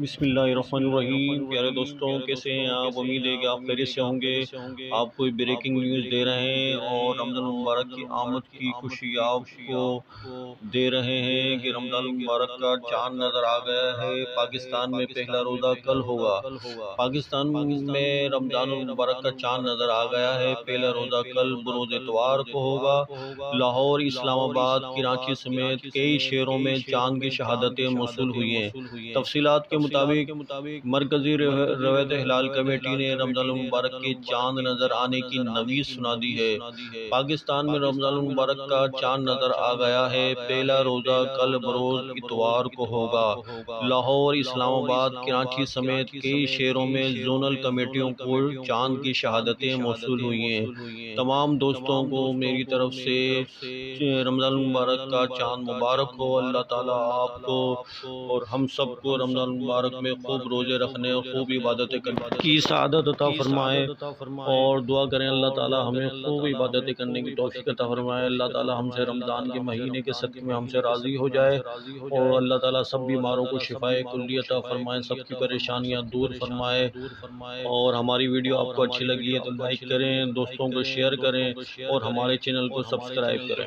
بسم اللہ الرحمن الرحیم۔ پیارے دوستوں، کیسے ہیں آپ؟ امید ہے کہ آپ خیریت سے ہوں گے۔ آپ کو بریکنگ نیوز دے رہے ہیں اور رمضان المبارک کی آمد کی خوشی آپ کو دے رہے ہیں کہ رمضان المبارک کا چاند نظر آ گیا ہے۔ پاکستان میں پہلا روزہ کل ہوگا۔ پاکستان میں رمضان المبارک کا چاند نظر آ گیا ہے۔ پہلا روزہ کل بروز اتوار کو ہوگا۔ لاہور، اسلام آباد، کراچی سمیت کئی شہروں میں چاند کی شہادتیں موصول ہوئی ہیں۔ تفصیلات کے مطابق مرکزی رویت ہلال کمیٹی نے رمضان المبارک کے چاند نظر آنے کی نوید سنا دی ہے۔ پاکستان میں رمضان المبارک کا چاند نظر آ گیا ہے۔ پہلا روزہ کل بروز اتوار کو ہوگا۔ لاہور، اسلام آباد، کراچی سمیت کئی شہروں میں زونل کمیٹیوں کو چاند کی شہادتیں موصول ہوئی ہیں۔ تمام دوستوں کو میری طرف سے رمضان المبارک کا چاند مبارک ہو۔ اللہ تعالیٰ آپ کو اور ہم سب کو رمضان المبارک میں خوب روزے رکھنے اور خوب عبادتیں کرنے کی سعادت عطا فرمائے، اور دعا کریں اللہ تعالیٰ ہمیں خوب عبادتیں کرنے کی توفیق عطا فرمائے۔ اللہ تعالیٰ ہم سے رمضان کے مہینے کے صدقے میں ہم سے راضی ہو جائے، اور اللہ تعالیٰ سب بیماروں کو شفائے کلی عطا فرمائے، سب کی پریشانیاں دور فرمائے۔ اور ہماری ویڈیو آپ کو اچھی لگی ہے تو لائک کریں، دوستوں کو شیئر کریں اور ہمارے چینل کو سبسکرائب کریں۔